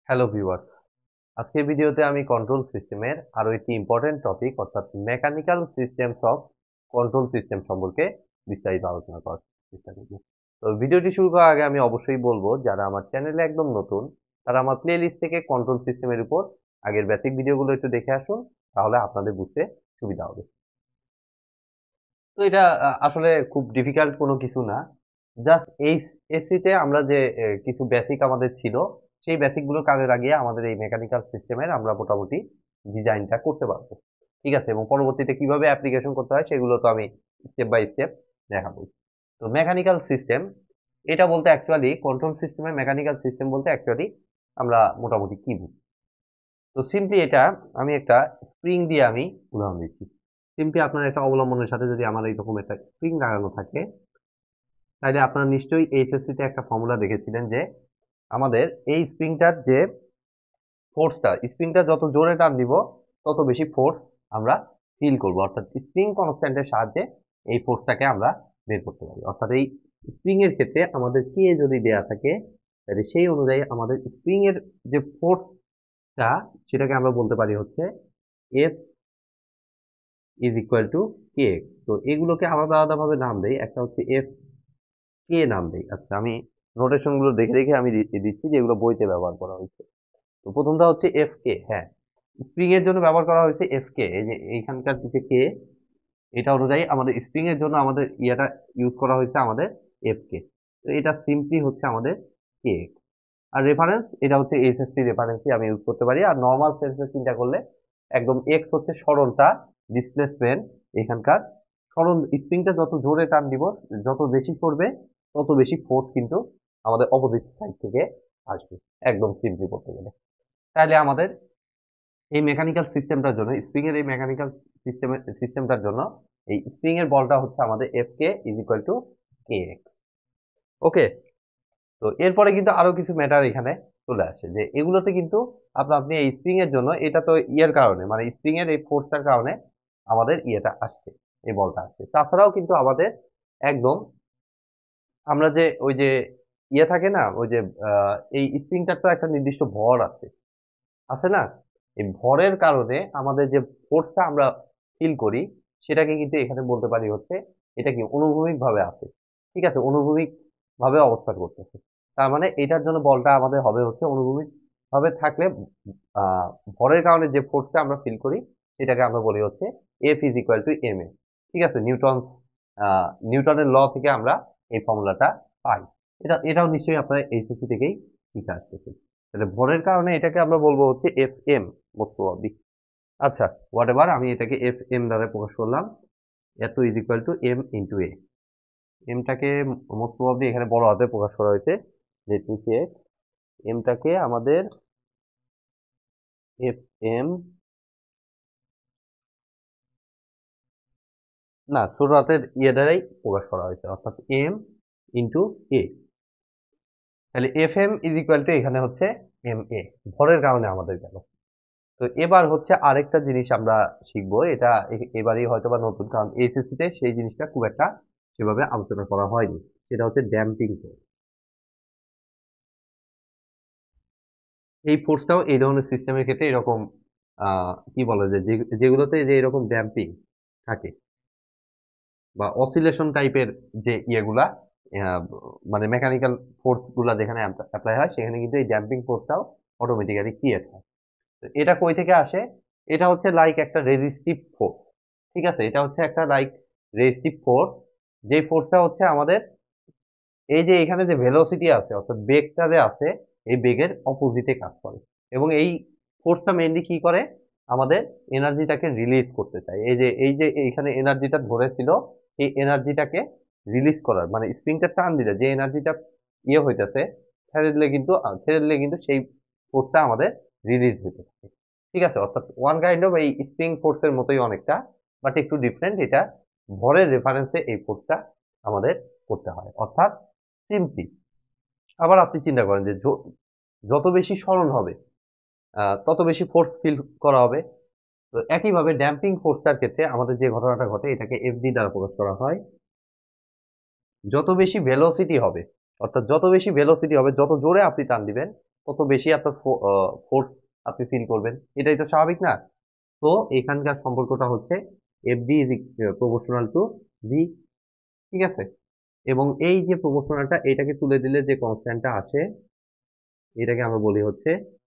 Hello viewers, আজকের ভিডিওতে আমি কন্ট্রোল সিস্টেমের আরো একটি ইম্পর্টেন্ট টপিক অর্থাৎ mechanical systems of control system সম্পর্কে বিস্তারিত আলোচনা করার চেষ্টা করব। তো ভিডিওটি শুরু করার আগে আমি অবশ্যই বলবো, যারা আমার চ্যানেলে একদম নতুন তারা আমার প্লেলিস্ট থেকে কন্ট্রোল সিস্টেমের উপর আগের বেসিক ভিডিওগুলো একটু দেখে আসুন, তাহলে আপনাদের বুঝতে সুবিধা হবে। তো এটা আসলে খুব ডিফিকাল্ট কোনো কিছু না। জাস্ট এই এসসিতে আমরা যে কিছু বেসিক আমাদের ছিল, সেই বেসিক গুলো কাজে লাগিয়ে আমাদের এই মেকানিক্যাল সিস্টেমের আমরা মোটামুটি ডিজাইনটা করতে পারবো। ঠিক আছে, এবং পরবর্তীতে কিভাবে অ্যাপ্লিকেশন করতে হয় সেগুলো তো আমি স্টেপ বাই স্টেপ দেখাবো। তো মেকানিক্যাল সিস্টেম এটা বলতে অ্যাকচুয়ালি কন্ট্রোল সিস্টেমের মেকানিক্যাল সিস্টেম বলতে অ্যাকচুয়ালি আমরা মোটামুটি কি বুঝি। তো সিম্পলি এটা আমি একটা স্প্রিং দিয়ে আমি উদাহরণ দিচ্ছি। সিম্পলি আপনার একটা অবলম্বনের সাথে যদি আমার এইরকম একটা স্প্রিং লাগানো থাকে, তাহলে আপনারা নিশ্চয়ই এইচএসসি তে একটা ফর্মুলা দেখেছিলেন যে আমাদের এই স্প্রিংটার যে ফোর্সটা, স্প্রিংটা যত জোরে টান দিব তত বেশি ফোর্স আমরা ফিল করব, অর্থাৎ স্প্রিং কনস্ট্যান্টের সাহায্যে এই ফোর্সটাকে আমরা বের করতে পারি। অর্থাৎ এই স্প্রিং এর ক্ষেত্রে আমাদের কে যদি দেয়া থাকে, তাহলে সেই অনুযায়ী আমাদের স্প্রিং এর যে ফোর্সটা সেটাকে আমরা বলতে পারি হচ্ছে এফ ইজ ইকুয়াল টু কে। তো এগুলোকে আলাদা আলাদা ভাবে নাম দেই, একটা হচ্ছে এফ কে নাম দেই। আচ্ছা, আমি নোটেশন গুলো দেখে দেখে আমি দিচ্ছি যেগুলো বইতে ব্যবহার করা হয়েছে। তো প্রথমটা হচ্ছে এফ কে। হ্যাঁ, স্প্রিং এর জন্য ব্যবহার করা হয়েছে এফ কে, এই যে এইখানকার দিকে কে, এটা অনুযায়ী আমাদের স্প্রিং এর জন্য আমাদের ইয়েটা ইউজ করা হয়েছে আমাদের এফ কে। তো এটা সিম্পলি হচ্ছে আমাদের কে। আর রেফারেন্স এটা হচ্ছে এইচএসসি রেফারেন্সই আমি ইউজ করতে পারি। আর নর্মাল সেন্সে চিন্তা করলে একদম এক্স হচ্ছে সরলতা, ডিসপ্লেসমেন্ট এখানকার সরল। স্প্রিংটা যত জোরে টান দিব, যত বেশি করবে তত বেশি ফোর্স কিন্তু আমাদের অপোজিট সাইড থেকে আসবে, একদম সিম্পলি করতে গেলে। তাহলে আমাদের এই মেকানিক্যাল সিস্টেমটার জন্য, স্প্রিং এর এই মেকানিক্যাল সিস্টেমটার জন্য এই স্প্রিং এর বলটা হচ্ছে আমাদের F K is equal to K X. Okay. তো এরপরে কিন্তু আরো কিছু ম্যাটার এখানে চলে আসে, যে এগুলোতে কিন্তু আপনি এই স্প্রিং এর জন্য এটা তো ইয়ের কারণে, মানে স্প্রিং এর এই ফোর্সটার কারণে আমাদের ইয়েটা আসছে, এই বলটা আসছে। তাছাড়াও কিন্তু আমাদের একদম আমরা যে ওই যে ইয়ে থাকে না, ওই যে এই স্প্রিংটার তো একটা নির্দিষ্ট ভর আছে, আছে না? এই ভরের কারণে আমাদের যে ফোর্সটা আমরা ফিল করি, সেটাকে কিন্তু এখানে বলতে পারি হচ্ছে এটা কি অনুভূমিক ভাবে আছে। ঠিক আছে, অনুভূমিক ভাবে অবস্থান করতেছে। তার মানে এটার জন্য বলটা আমাদের হবে হচ্ছে অনুভূমিক ভাবে থাকলে আহ ভরের কারণে যে ফোর্সটা আমরা ফিল করি সেটাকে আমরা বলি হচ্ছে F is equal to M A. ঠিক আছে, নিউটনের ল থেকে আমরা এই ফর্মুলাটা পাই। এটাও নিশ্চয়ই আপনারা এইচএসসি থেকেই শিখে আসতেছেন। তাহলে ভরের কারণে এটাকে আমরা বলবো হচ্ছে এফ এম, মোস্ট প্রবাবলি। আচ্ছা, হোয়াট এভার, আমি এটাকে এফ এম দ্বারা প্রকাশ করলাম। এত is equal to M into A. এমটাকে মোস্ট প্রবাবলি এখানে বড় হাতে প্রকাশ করা হয়েছে, যেহেতু এমটাকে আমাদের এফ এম, না, ছোট হাতের ইয়ে দ্বারাই প্রকাশ করা হয়েছে, অর্থাৎ এম ইন্টু এ। তাহলে F M is equal to এখানে হচ্ছে এম এ, ভরের কারণে আমাদের গেল। তো এবার হচ্ছে আরেকটা জিনিস আমরা শিখবো, এটা এবারই হয়তো বা নতুন, কারণ এইচএসসি তে সেই জিনিসটা খুব একটা সেভাবে আলোচনা করা হয়নি। সেটা হচ্ছে ড্যাম্পিং ফোর্স। এই ফোর্সটাও এই ধরনের সিস্টেমের ক্ষেত্রে এরকম কি বলে যেগুলোতে যে এরকম ড্যাম্পিং থাকে বা অসিলেশন টাইপের যে ইয়েগুলা, আহ, মানে মেকানিক্যাল ফোর্স গুলা যেখানে অ্যাপ্লাই হয়, সেখানে কিন্তু এই ড্যাম্পিং ফোর্সটাও অটোমেটিক্যালি ক্রিয়েট হয়। তো এটা কই থেকে আসে? এটা হচ্ছে লাইক একটা রেজিস্টিভ ফোর্স। ঠিক আছে, এটা হচ্ছে একটা লাইক রেজিস্টিভ ফোর্স, যে ফোর্সটা হচ্ছে আমাদের এই যে এখানে যে ভেলোসিটি আছে, অর্থাৎ বেগটা যে আছে, এই বেগের অপোজিটে কাজ করে। এবং এই ফোর্সটা মেইনলি কি করে? আমাদের এনার্জিটাকে রিলিজ করতে চায়। এই যে এইখানে এনার্জিটা ধরেছিল, এই এনার্জিটাকে রিলিজ করার, মানে স্প্রিংটা টান দিলে যে এনার্জিটা ইয়ে হইতেছে, ছেড়ে দিলে কিন্তু সেই ফোর্সটা আমাদের রিলিজ হইতে থাকে। ঠিক আছে, অর্থাৎ ওয়ান কাইন্ড অফ এই স্প্রিং ফোর্সের মতোই অনেকটা, বাট একটু ডিফারেন্ট। এটা ভরের রেফারেন্সে এই ফোর্সটা আমাদের করতে হয়, অর্থাৎ সিম্পলি। আবার আপনি চিন্তা করেন যে যত বেশি সরণ হবে তত বেশি ফোর্স ফিল করা হবে। তো একইভাবে ড্যাম্পিং ফোর্সটার ক্ষেত্রে আমাদের যে ঘটনাটা ঘটে, এটাকে এফডি দ্বারা প্রকাশ করা হয়। যত বেশি ভেলোসিটি হবে, অর্থাৎ যত বেশি ভেলোসিটি হবে, যত জোরে আপনি টান দিবেন, তত বেশি আপনার ফোর্স আপনি ফিল করবেন, এটাই তো স্বাভাবিক না? তো এখানকার সম্পর্কটা হচ্ছে F D is proportional to V, ঠিক আছে? এবং এই যে প্রপোর্শনালটা এটাকে তুলে দিলে যে কনস্ট্যান্টটা আসে এটাকে আমরা বলি হচ্ছে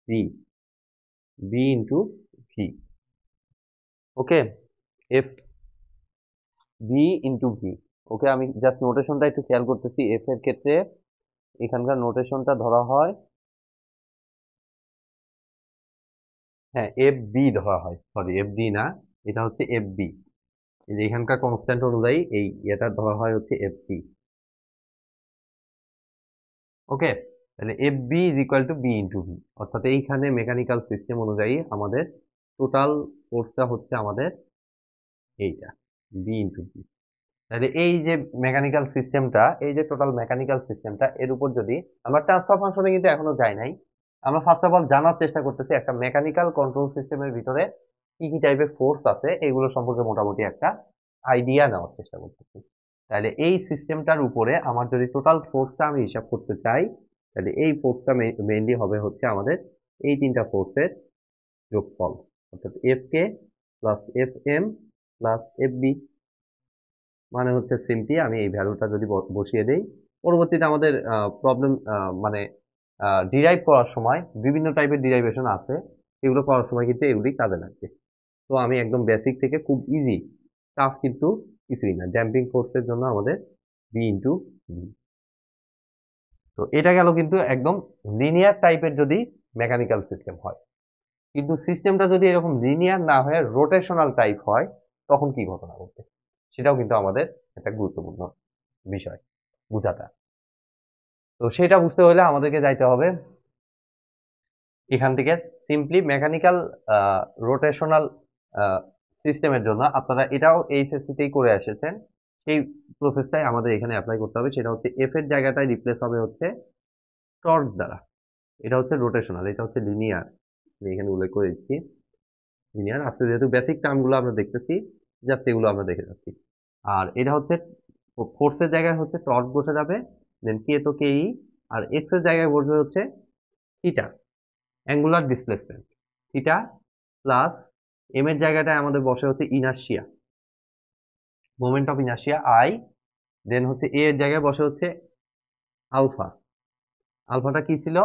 বি, বি ইন্টু ভি। ওকে, এফ বি ইন্টু ভি। ওকে, আমি জাস্ট নোটেশনটা একটু খেয়াল করতেছি। এফ এর ক্ষেত্রে এখানকার নোটেশনটা ধরা হয়, হ্যাঁ এফ বি ধরা হয়, সরি এফ ডি না, এটা হচ্ছে এফ বি। এই যে এখানকার কনস্ট্যান্ট অনুযায়ী এই এটা ধরা হয় হচ্ছে এফ বি। ওকে, তাহলে F B is equal to B into V, অর্থাৎ এইখানে মেকানিক্যাল সিস্টেম অনুযায়ী আমাদের টোটাল ফোর্সটা হচ্ছে আমাদের এইটা বি ইন্টু ভি। তাহলে এই যে মেকানিক্যাল সিস্টেমটা, এই যে টোটাল মেকানিক্যাল সিস্টেমটা, এর উপর যদি আমরা ট্রান্সফার ফাংশনে কিন্তু এখনো যাই নাই, আমরা ফার্স্ট অফ অল জানার চেষ্টা করতেছি একটা মেকানিক্যাল কন্ট্রোল সিস্টেমের ভিতরে কি কি টাইপের ফোর্স আছে এগুলো সম্পর্কে মোটামুটি একটা আইডিয়া নেওয়ার চেষ্টা করতেছি। তাহলে এই সিস্টেমটার উপরে আমার যদি টোটাল ফোর্সটা আমি হিসাব করতে চাই, তাহলে এই ফোর্সটা মেইনলি হবে হচ্ছে আমাদের এই তিনটা ফোর্সের যোগফল, অর্থাৎ F K plus F M plus F B. মানে হচ্ছে সিম্পলি আমি এই ভ্যালুটা যদি বসিয়ে দেই, পরবর্তীতে আমাদের প্রবলেম মানে ডিরাইভ করার সময় বিভিন্ন টাইপের ডিরাইভেশন আছে, এগুলো করার সময় কিন্তু এগুলি কাজে লাগবে। তো আমি একদম বেসিক থেকে খুব ইজি, টাফ কিন্তু কিছুই না, ড্যাম্পিং ফোর্সের জন্য আমাদের বি ইন্টু ভি। তো এটা গেল কিন্তু একদম লিনিয়ার টাইপের যদি মেকানিক্যাল সিস্টেম হয়, কিন্তু সিস্টেমটা যদি এরকম লিনিয়ার না হয়ে রোটেশনাল টাইপ হয় তখন কি ঘটনা ঘটবে সেটাও কিন্তু আমাদের একটা গুরুত্বপূর্ণ বিষয় বুঝাটা। তো সেটা বুঝতে হলে আমাদেরকে যাইতে হবে এখান থেকে সিম্পলি মেকানিক্যাল রোটেশনাল সিস্টেমের জন্য আপনারা এটাও এইচএসসি তেই করে এসেছেন, সেই প্রসেসটাই আমাদের এখানে অ্যাপ্লাই করতে হবে। সেটা হচ্ছে এফ এর জায়গাটায় রিপ্লেস হবে হচ্ছে টর্ক দ্বারা। এটা হচ্ছে রোটেশনাল, এটা হচ্ছে লিনিয়ার, আমি এখানে উল্লেখ করে দিচ্ছি লিনিয়ার। আজকে যেহেতু বেসিক টার্মগুলো আমরা দেখতেছি, জাস্ট এগুলো আমরা দেখে যাচ্ছি। আর এটা হচ্ছে ফোর্সের জায়গায় হচ্ছে টর্ক বসে যাবে, দেন কে তো কেই, আর এক্স এর জায়গায় বসবে হচ্ছে theta, angular displacement theta, plus M এর জায়গাটায় আমাদের বসে হচ্ছে inertia, moment of inertia I, then হচ্ছে এ এর জায়গায় বসে হচ্ছে আলফা। আলফাটা কি ছিল?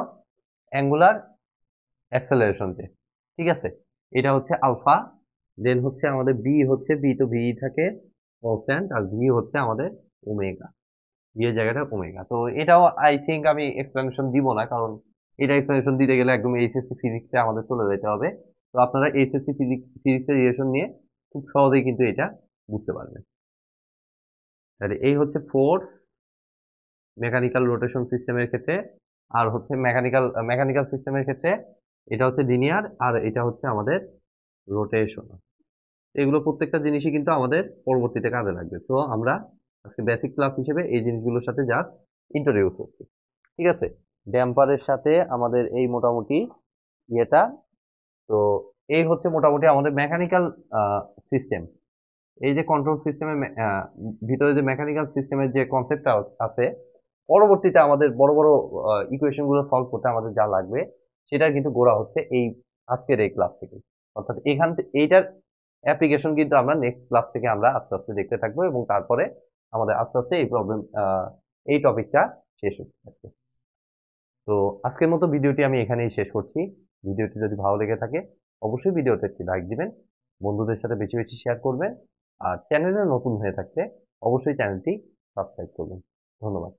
অ্যাঙ্গুলার অ্যাক্সেলারেশন যে, ঠিক আছে, এটা হচ্ছে আলফা। দেন হচ্ছে আমাদের বি, হচ্ছে বি তো বি থাকে কনস্ট্যান্ট, আর ভি হচ্ছে আমাদের ওমেগা, বি এর জায়গাটা ওমেগা। তো এটাও আই থিঙ্ক আমি এক্সপ্লেনেশন দিব না, কারণ এটা এক্সপ্লেনেশন দিতে গেলে একদম এইচএসসি ফিজিক্সে আমাদের চলে যেতে হবে। তো আপনারা এইচএসসি ফিজিক্সের রিলেশন নিয়ে খুব সহজেই কিন্তু এটা বুঝতে পারবেন। তাহলে এই হচ্ছে ফোর্স মেকানিক্যাল রোটেশন সিস্টেমের ক্ষেত্রে, আর হচ্ছে মেকানিক্যাল সিস্টেমের ক্ষেত্রে এটা হচ্ছে লিনিয়ার, আর এটা হচ্ছে আমাদের রোটেশন। এগুলো প্রত্যেকটা জিনিসই কিন্তু আমাদের পরবর্তীতে কাজে লাগবে। তো আমরা আজকে বেসিক ক্লাস হিসেবে এই জিনিসগুলোর সাথে জাস্ট ইন্ট্রোডিউস করছি, ঠিক আছে? ড্যাম্পারের সাথে আমাদের এই মোটামুটি ইয়েটা। তো এই হচ্ছে মোটামুটি আমাদের মেকানিক্যাল সিস্টেম। এই যে কন্ট্রোল সিস্টেমের ভিতরে যে মেকানিক্যাল সিস্টেমের যে কনসেপ্টটা আছে, পরবর্তীতে আমাদের বড় বড় ইকুয়েশন গুলো সলভ করতে আমাদের যা লাগবে সেটা কিন্তু গোড়া হচ্ছে এই আজকের এই ক্লাস থেকে। অর্থাৎ এখান থেকে এইটার অ্যাপ্লিকেশন কিন্তু আমরা নেক্সট ক্লাস থেকে আমরা আস্তে আস্তে দেখতে থাকবো, এবং তারপরে আমাদের আস্তে আস্তে এই এই টপিকটা শেষ হতে থাকবে। তো আজকের মতো ভিডিওটি আমি এখানেই শেষ করছি। ভিডিওটি যদি ভালো লেগে থাকে অবশ্যই ভিডিওতে একটি লাইক দিবেন, বন্ধুদের সাথে বেশি বেশি শেয়ার করবেন, আর চ্যানেলে নতুন হয়ে থাকলে অবশ্যই চ্যানেলটি সাবস্ক্রাইব করবেন। ধন্যবাদ।